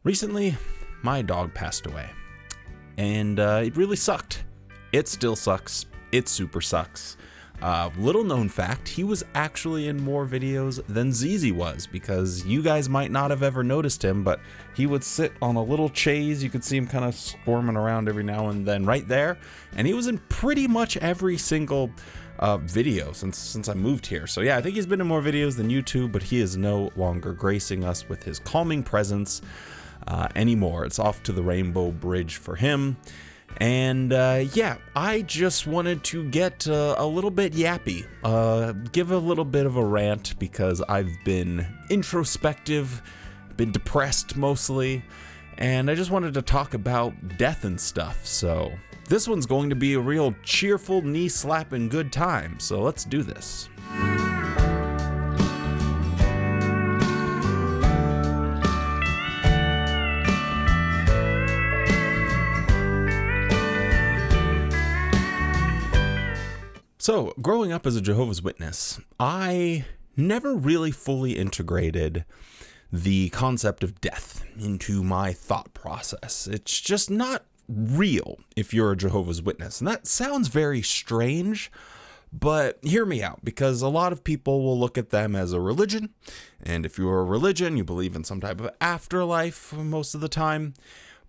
Recently, my dog passed away, and it really sucked. It still sucks. It super sucks. Little known fact, he was actually in more videos than ZZ was, because you guys might not have ever noticed him, but he would sit on a little chaise. You could see him kind of squirming around every now and then right there, and he was in pretty much every single video since I moved here. So yeah, I think he's been in more videos than YouTube, but he is no longer gracing us with his calming presence anymore. It's off to the Rainbow Bridge for him. And yeah, I just wanted to get a little bit yappy, give a little bit of a rant, because I've been introspective, been depressed mostly, and I just wanted to talk about death and stuff. So this one's going to be a real cheerful, knee-slapping good time, so let's do this. So, growing up as a Jehovah's Witness, I never really fully integrated the concept of death into my thought process. It's just not real if you're a Jehovah's Witness. And that sounds very strange, but hear me out, because a lot of people will look at them as a religion. And if you're a religion, you believe in some type of afterlife most of the time.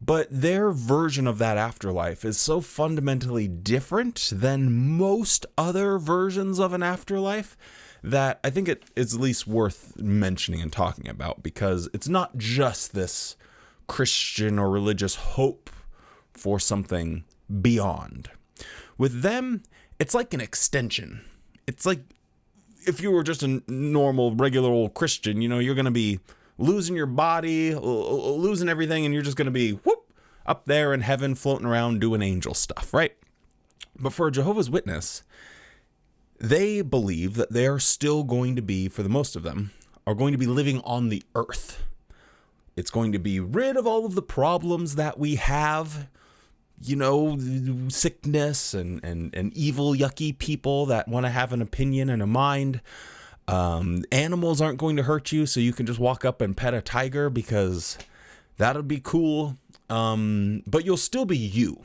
But their version of that afterlife is so fundamentally different than most other versions of an afterlife that I think it is at least worth mentioning and talking about, because it's not just this Christian or religious hope for something beyond. With them, it's like an extension. It's like if you were just a normal, regular old Christian, you're going to be losing your body, losing everything, and you're just going to be up there in heaven floating around doing angel stuff, right? But for a Jehovah's Witness, they believe that they're still going to be, for the most of them, are going to be living on the earth. It's going to be rid of all of the problems that we have, sickness and evil, yucky people that want to have an opinion and a mind. Animals aren't going to hurt you, so you can just walk up and pet a tiger, because that'll be cool. But you'll still be you.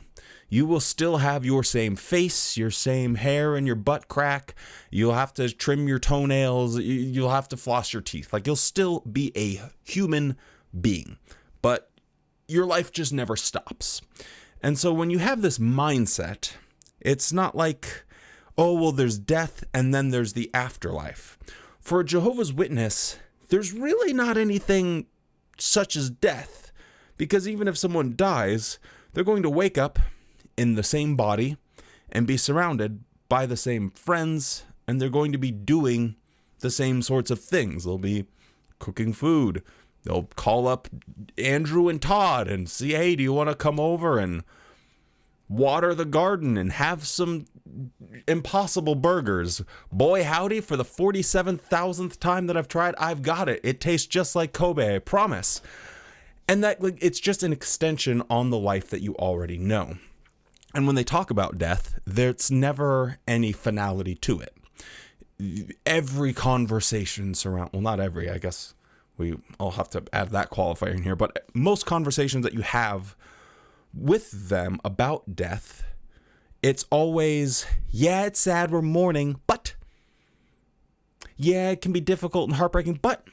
You will still have your same face, your same hair, and your butt crack. You'll have to trim your toenails. You'll have to floss your teeth. Like, you'll still be a human being, but your life just never stops. And so when you have this mindset, it's not like, oh, well, there's death and then there's the afterlife. For a Jehovah's Witness, there's really not anything such as death, because even if someone dies, they're going to wake up in the same body and be surrounded by the same friends, and they're going to be doing the same sorts of things. They'll be cooking food. They'll call up Andrew and Todd and see, hey, do you want to come over and water the garden and have some Impossible burgers? Boy, howdy, for the 47,000th time that I've tried, I've got it. It tastes just like Kobe, I promise. And that, it's just an extension on the life that you already know. And when they talk about death, there's never any finality to it. Every conversation not every, I guess I'll have to add that qualifier in here, but most conversations that you have with them about death, it's always, yeah, it's sad, we're mourning, but yeah, it can be difficult and heartbreaking, but,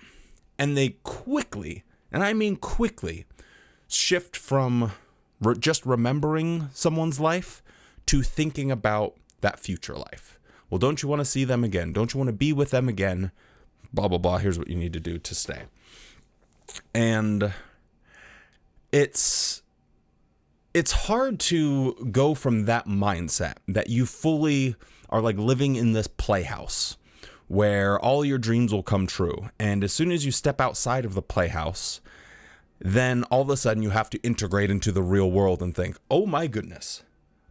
and they quickly, and I mean quickly, shift from just remembering someone's life to thinking about that future life. Well, don't you want to see them again? Don't you want to be with them again? Blah, blah, blah. Here's what you need to do to stay. And it's hard to go from that mindset that you fully are like living in this playhouse where all your dreams will come true. And as soon as you step outside of the playhouse, then all of a sudden you have to integrate into the real world and think, oh my goodness,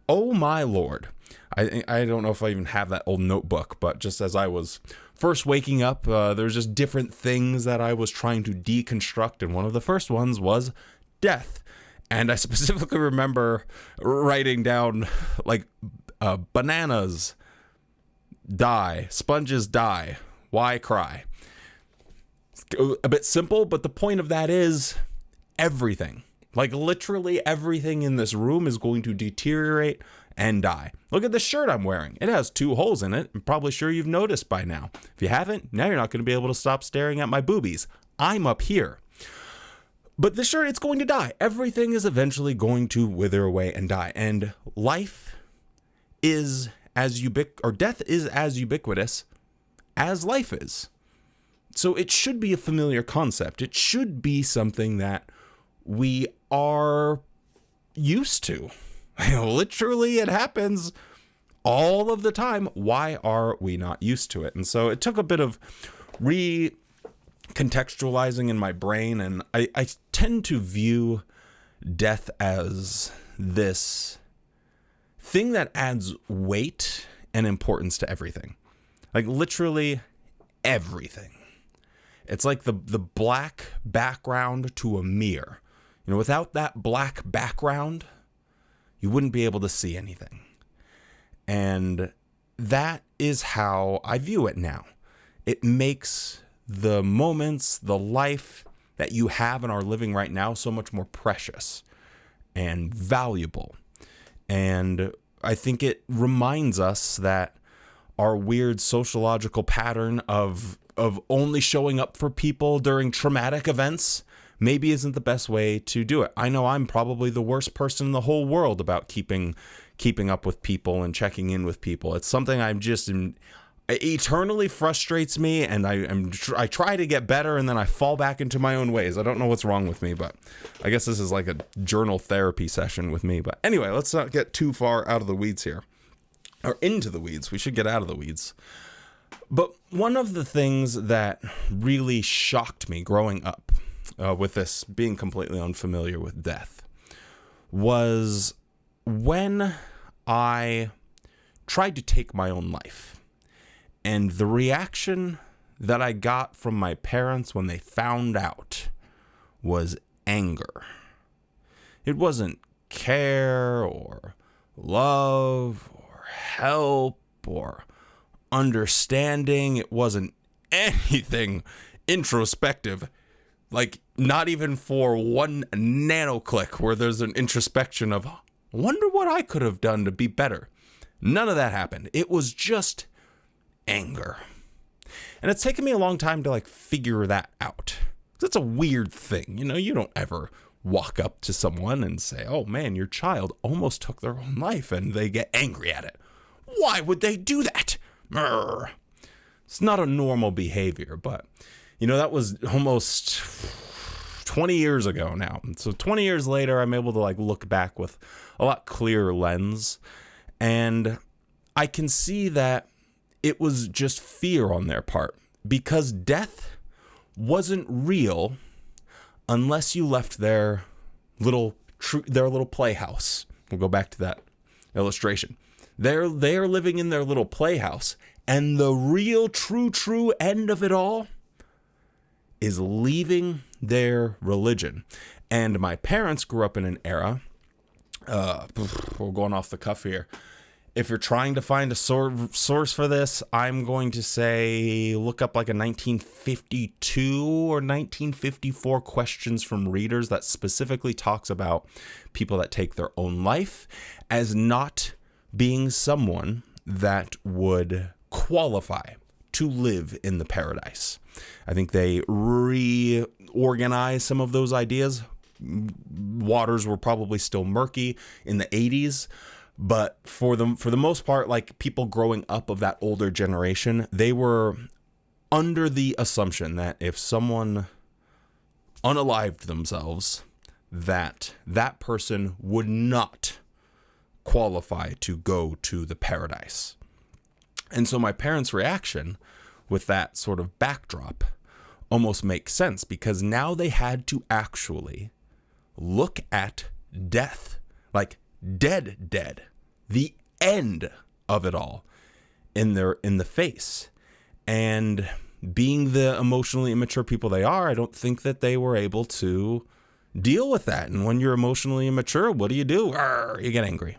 oh my Lord. I don't know if I even have that old notebook, but just as I was first waking up, there's just different things that I was trying to deconstruct. And one of the first ones was death. And I specifically remember writing down like bananas die, sponges die, why cry? It's a bit simple, but the point of that is everything. Like literally everything in this room is going to deteriorate and die. Look at the shirt I'm wearing. It has 2 holes in it. I'm probably sure you've noticed by now. If you haven't, now you're not going to be able to stop staring at my boobies. I'm up here. But this shirt, it's going to die. Everything is eventually going to wither away and die. And life is death is as ubiquitous as life is. So it should be a familiar concept. It should be something that we are used to. Literally, it happens all of the time. Why are we not used to it? And so it took a bit of recontextualizing in my brain, and I tend to view death as this thing that adds weight and importance to everything. Like literally everything. It's like the black background to a mirror. Without that black background, you wouldn't be able to see anything. And that is how I view it now. It makes the moments, the life that you have and are living right now so much more precious and valuable. And I think it reminds us that our weird sociological pattern of only showing up for people during traumatic events maybe isn't the best way to do it. I know I'm probably the worst person in the whole world about keeping up with people and checking in with people. It's something it eternally frustrates me, and I try to get better, and then I fall back into my own ways. I don't know what's wrong with me, but I guess this is like a journal therapy session with me. But anyway, let's not get too far out of the weeds here. Or into the weeds. We should get out of the weeds. But one of the things that really shocked me growing up, with this being completely unfamiliar with death, was when I tried to take my own life. And the reaction that I got from my parents when they found out was anger. It wasn't care or love or help or understanding. It wasn't anything introspective. Like, not even for one nanoclick where there's an introspection of, wonder what I could have done to be better. None of that happened. It was just anger. And it's taken me a long time to figure that out. It's a weird thing. You don't ever walk up to someone and say, oh man, your child almost took their own life, and they get angry at it. Why would they do that? Brr. It's not a normal behavior, but that was almost 20 years ago now. So 20 years later, I'm able to look back with a lot clearer lens, and I can see that it was just fear on their part, because death wasn't real unless you left their little playhouse. We'll go back to that illustration. They're living in their little playhouse, and the real true end of it all is leaving their religion. And my parents grew up in an era, we're going off the cuff here. If you're trying to find a source for this, I'm going to say look up a 1952 or 1954 questions from readers that specifically talks about people that take their own life as not being someone that would qualify to live in the paradise. I think they reorganized some of those ideas. Waters were probably still murky in the 80s. But for the most part, people growing up of that older generation, they were under the assumption that if someone unalived themselves, that person would not qualify to go to the paradise. And so my parents' reaction with that sort of backdrop almost makes sense, because now they had to actually look at death, dead, the end of it all in the face. And being the emotionally immature people they are, I don't think that they were able to deal with that. And when you're emotionally immature, what do? You get angry.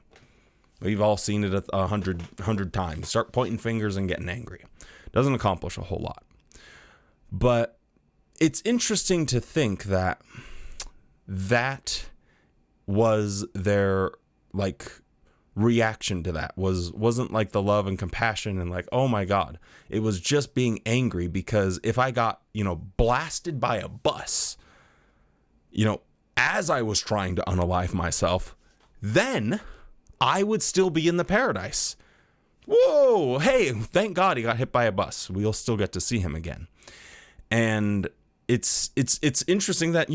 We've all seen it 100 times. Start pointing fingers and getting angry. Doesn't accomplish a whole lot. But it's interesting to think that that was their like reaction to that. Wasn't like the love and compassion and like, oh my God. It was just being angry because if I got, blasted by a bus, as I was trying to unalive myself, then I would still be in the paradise. Whoa, hey, thank God he got hit by a bus. We'll still get to see him again. And it's interesting that,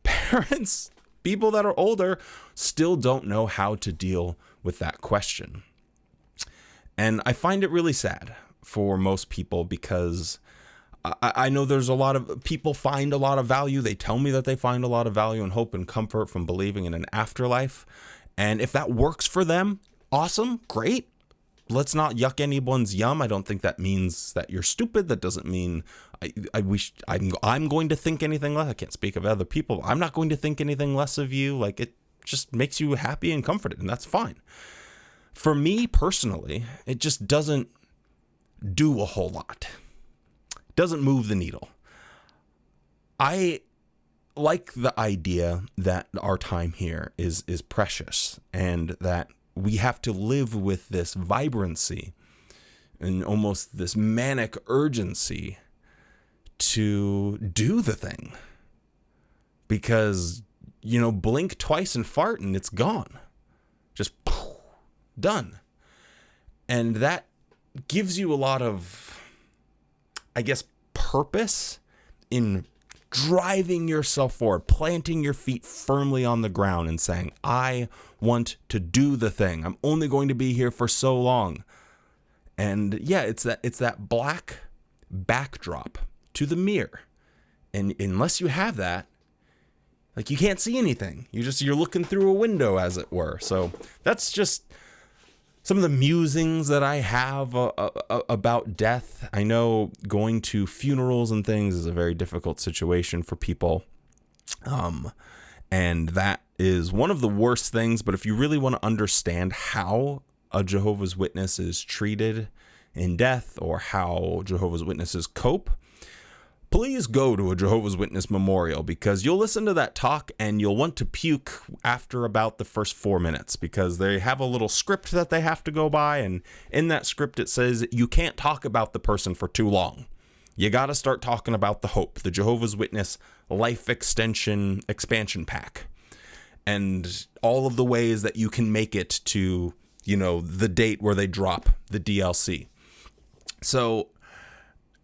parents, people that are older, still don't know how to deal with that question. And I find it really sad for most people because I know there's a lot of people find a lot of value. They tell me that they find a lot of value and hope and comfort from believing in an afterlife. And if that works for them, awesome, great. Let's not yuck anyone's yum. I don't think that means that you're stupid. That doesn't mean I'm going to think anything less. I can't speak of other people. I'm not going to think anything less of you. Like, it just makes you happy and comforted, and that's fine. For me personally, it just doesn't do a whole lot. It doesn't move the needle. I like the idea that our time here is precious and that we have to live with this vibrancy and almost this manic urgency to do the thing. Because, blink twice and fart and it's gone. Just done. And that gives you a lot of, I guess, purpose in driving yourself forward, planting your feet firmly on the ground and saying, I want to do the thing. I'm only going to be here for so long. And yeah, it's that black backdrop to the mirror. And unless you have that, like, you can't see anything. You're looking through a window, as it were. So that's just some of the musings that I have about death. I know going to funerals and things is a very difficult situation for people. And that is one of the worst things. But if you really want to understand how a Jehovah's Witness is treated in death or how Jehovah's Witnesses cope, please go to a Jehovah's Witness memorial, because you'll listen to that talk and you'll want to puke after about the first 4 minutes, because they have a little script that they have to go by. And in that script, it says you can't talk about the person for too long. You got to start talking about the hope, the Jehovah's Witness life expansion pack, and all of the ways that you can make it to, the date where they drop the DLC. So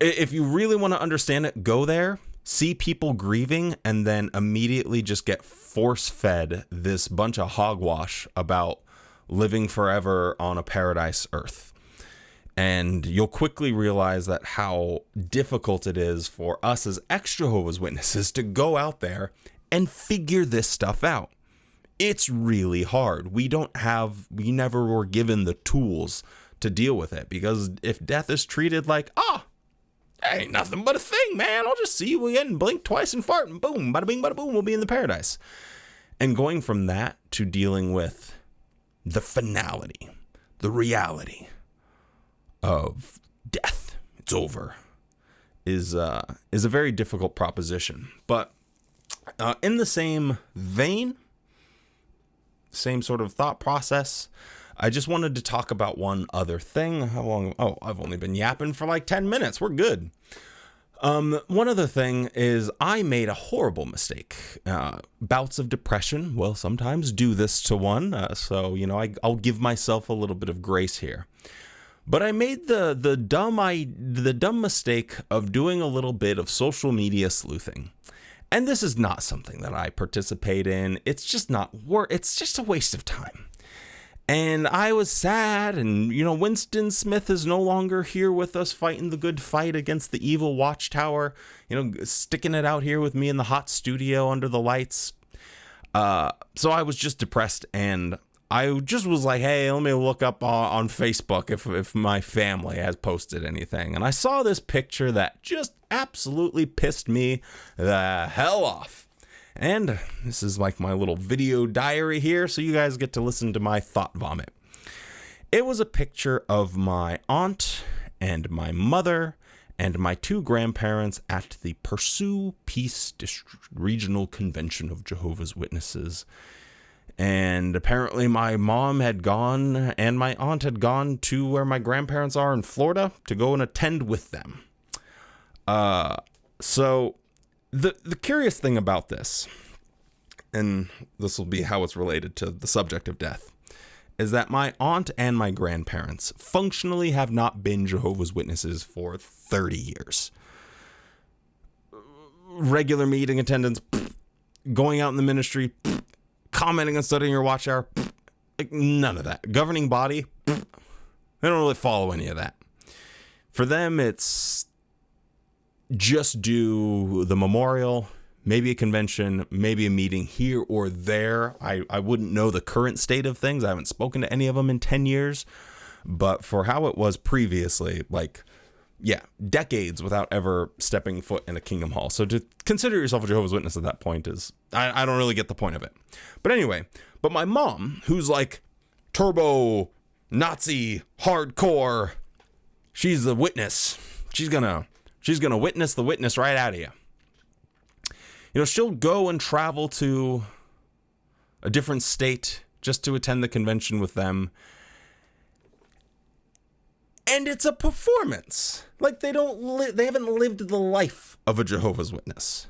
if you really want to understand it, go there, see people grieving, and then immediately just get force-fed this bunch of hogwash about living forever on a paradise earth. And you'll quickly realize that how difficult it is for us as ex-Jehovah's Witnesses to go out there and figure this stuff out. It's really hard. We never were given the tools to deal with it, because if death is treated like, ain't nothing but a thing, man, I'll just see you again, blink twice and fart, and boom, bada bing, bada boom, we'll be in the paradise. And going from that to dealing with the finality, the reality of death, it's over, is a very difficult proposition. But in the same vein, same sort of thought process, I just wanted to talk about one other thing. How long? Oh, I've only been yapping for like 10 minutes. We're good. One other thing is I made a horrible mistake. Bouts of depression, well, sometimes do this to one. So, I'll give myself a little bit of grace here. But I made the dumb mistake of doing a little bit of social media sleuthing. And this is not something that I participate in. It's just it's just a waste of time. And I was sad, and, Winston Smith is no longer here with us fighting the good fight against the evil watchtower, sticking it out here with me in the hot studio under the lights. So I was just depressed, and I just was like, hey, let me look up on Facebook if my family has posted anything. And I saw this picture that just absolutely pissed me the hell off. And this is like my little video diary here, so you guys get to listen to my thought vomit. It was a picture of my aunt and my mother and my 2 grandparents at the Pursue Peace Regional Convention of Jehovah's Witnesses. And apparently my mom had gone and my aunt had gone to where my grandparents are in Florida to go and attend with them. So the curious thing about this, and this will be how it's related to the subject of death, is that my aunt and my grandparents functionally have not been Jehovah's Witnesses for 30 years. Regular meeting attendance, going out in the ministry, commenting on studying your watch hour, like none of that. Governing body, they don't really follow any of that. For them, it's just do the memorial, maybe a convention, maybe a meeting here or there. I wouldn't know the current state of things. I haven't spoken to any of them in 10 years. But for how it was previously, decades without ever stepping foot in a Kingdom Hall. So to consider yourself a Jehovah's Witness at that point is, I don't really get the point of it. But anyway, my mom, who's like turbo Nazi hardcore, she's the witness. She's gonna witness the witness right out of you. You know, she'll go and travel to a different state just to attend the convention with them. And it's a performance. Like they haven't lived the life of a Jehovah's Witness.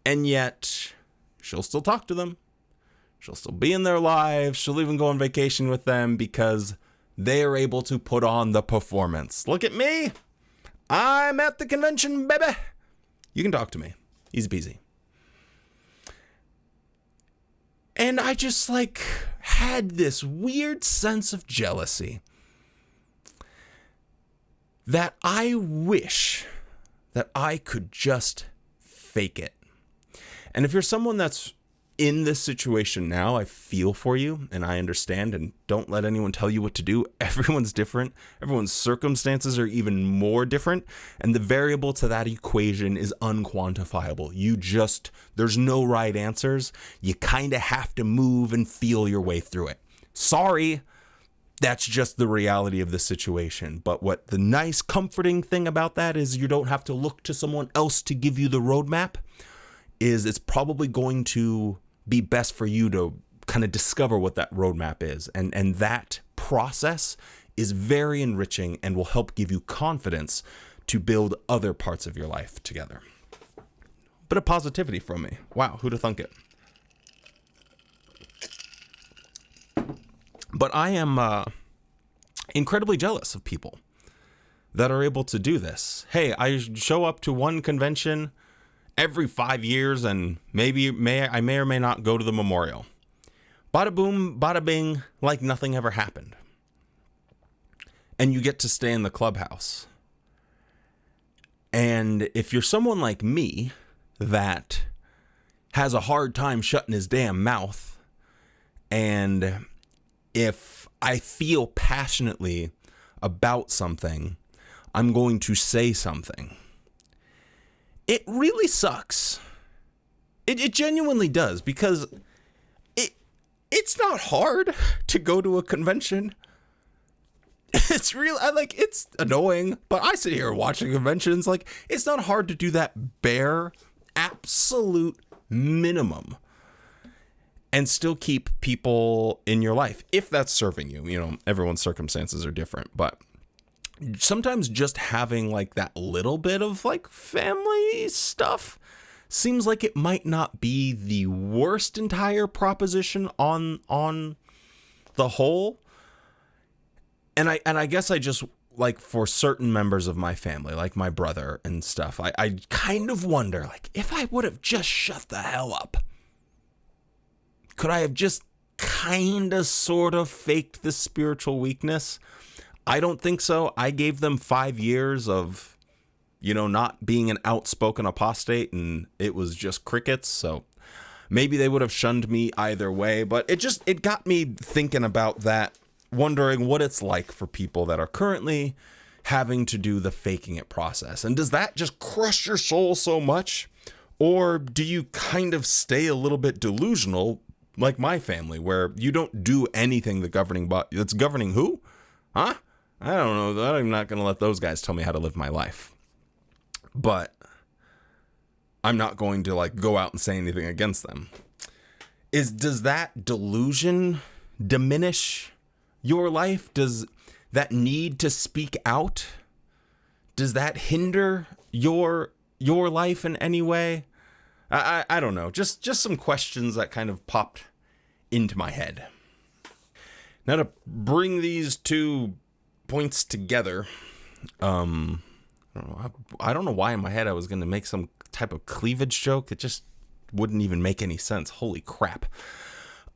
And yet she'll still talk to them. She'll still be in their lives. She'll even go on vacation with them because they are able to put on the performance. Look at me. I'm at the convention, baby. You can talk to me. Easy peasy. And I just had this weird sense of jealousy that I wish that I could just fake it. And if you're someone that's in this situation now, I feel for you and I understand, and don't let anyone tell you what to do. Everyone's different. Everyone's circumstances are even more different. And the variable to that equation is unquantifiable. There's no right answers. You kind of have to move and feel your way through it. Sorry. That's just the reality of the situation. But what the nice, comforting thing about that is you don't have to look to someone else to give you the roadmap. It's probably going to be best for you to kind of discover what that roadmap is. And that process is very enriching and will help give you confidence to build other parts of your life together. Bit of positivity from me. Wow, who'd have thunk it? But I am incredibly jealous of people that are able to do this. Hey, I show up to one convention every 5 years, and I may or may not go to the memorial. Bada boom, bada bing, like nothing ever happened. And you get to stay in the clubhouse. And if you're someone like me that has a hard time shutting his damn mouth, and if I feel passionately about something, I'm going to say something. It really sucks. It genuinely does, because it's not hard to go to a convention. It's it's annoying, but I sit here watching conventions. It's not hard to do that bare, absolute minimum and still keep people in your life, if that's serving you. You know, everyone's circumstances are different, but sometimes just having that little bit of family stuff seems like it might not be the worst entire proposition on the whole. And I guess I just for certain members of my family, like my brother and stuff, I kind of wonder if I would have just shut the hell up, could I have just kind of sort of faked the spiritual weakness? I don't think so. I gave them 5 years of, not being an outspoken apostate, and it was just crickets. So maybe they would have shunned me either way, but it got me thinking about that, wondering what it's like for people that are currently having to do the faking it process. And does that just crush your soul so much? Or do you kind of stay a little bit delusional, like my family, where you don't do anything that's governing who? Huh? I don't know. I'm not going to let those guys tell me how to live my life. but I'm not going to like go out and say anything against them. Does that delusion diminish your life? Does that need to speak out, does that hinder your life in any way? I don't know. Just some questions that kind of popped into my head. Now to bring these two points together, I don't know why in my head I was going to make some type of cleavage joke. It just wouldn't even make any sense. Holy crap.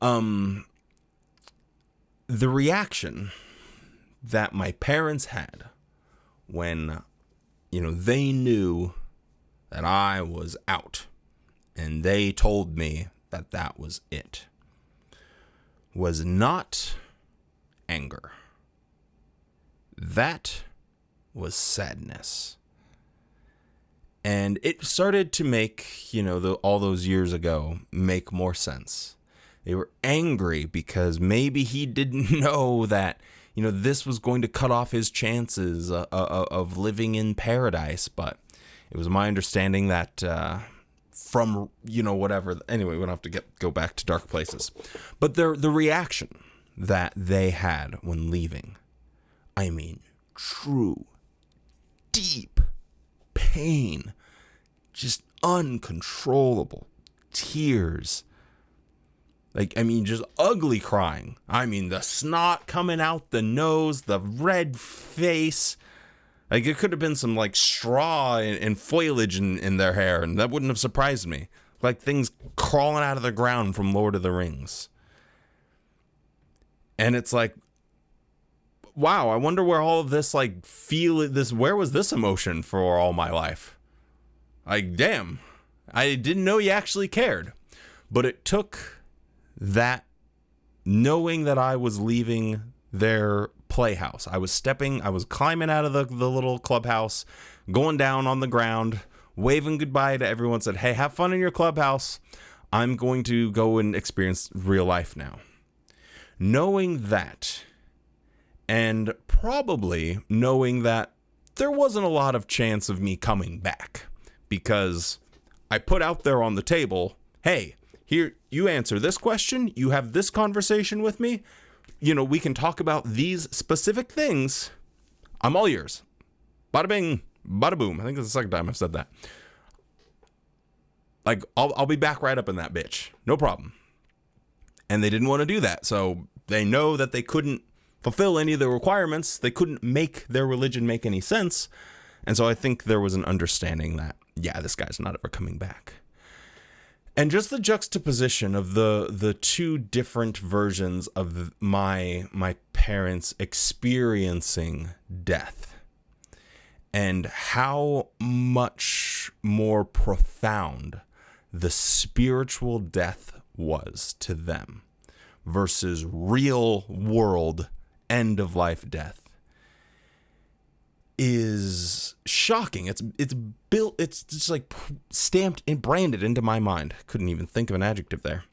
The reaction that my parents had when, they knew that I was out and they told me that that was it, was not anger. That was sadness. And it started to make, all those years ago, make more sense. They were angry because maybe he didn't know that, this was going to cut off his chances of living in paradise. But it was my understanding that from, whatever. Anyway, we don't have to go back to dark places. But the reaction that they had when leaving, I mean, true, deep pain, just uncontrollable tears. Just ugly crying. The snot coming out the nose, the red face. It could have been some straw and foliage in their hair, and that wouldn't have surprised me. Like things crawling out of the ground from Lord of the Rings. And it's like, wow, I wonder where all of this, where was this emotion for all my life? Damn, I didn't know you actually cared. But it took that, knowing that I was leaving their playhouse. I was climbing out of the little clubhouse, going down on the ground, waving goodbye to everyone, said, hey, have fun in your clubhouse. I'm going to go and experience real life now. Knowing that, and probably knowing that there wasn't a lot of chance of me coming back, because I put out there on the table, hey, here, you answer this question, you have this conversation with me, we can talk about these specific things. I'm all yours. Bada bing, bada boom. I think it's the second time I've said that. I'll be back right up in that bitch. No problem. And they didn't want to do that. So they know that they couldn't fulfill any of the requirements. They couldn't make their religion make any sense. And so I think there was an understanding that, yeah, this guy's not ever coming back. And just the juxtaposition of the two different versions of my parents experiencing death, and how much more profound the spiritual death was to them versus real world end of life death, is shocking. It's just stamped and branded into my mind. Couldn't even think of an adjective there.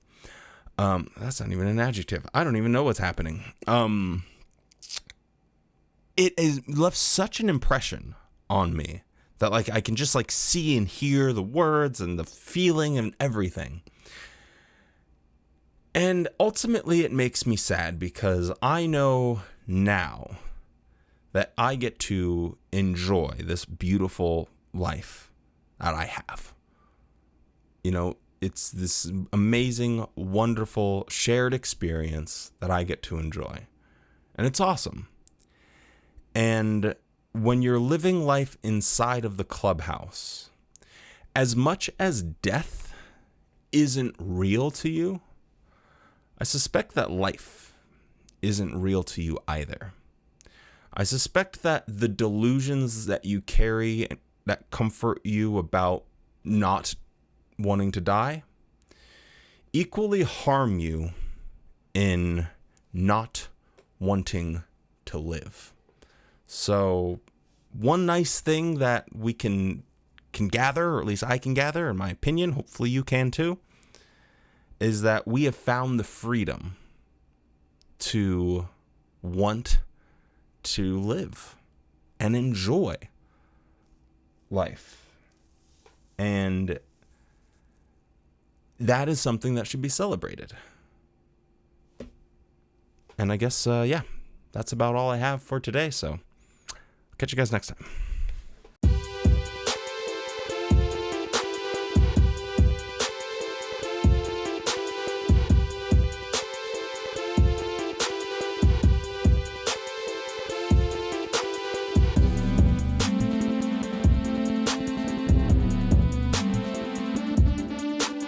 That's not even an adjective. I don't even know what's happening. It has left such an impression on me that I can just see and hear the words and the feeling and everything. And ultimately it makes me sad because I know now that I get to enjoy this beautiful life that I have. It's this amazing, wonderful, shared experience that I get to enjoy. And it's awesome. And when you're living life inside of the clubhouse, as much as death isn't real to you, I suspect that life isn't real to you either. I suspect that the delusions that you carry that comfort you about not wanting to die equally harm you in not wanting to live. So one nice thing that we can gather, or at least I can gather, in my opinion, hopefully you can too, is that we have found the freedom to want to live and enjoy life. And that is something that should be celebrated. And I guess, yeah, that's about all I have for today. So catch you guys next time.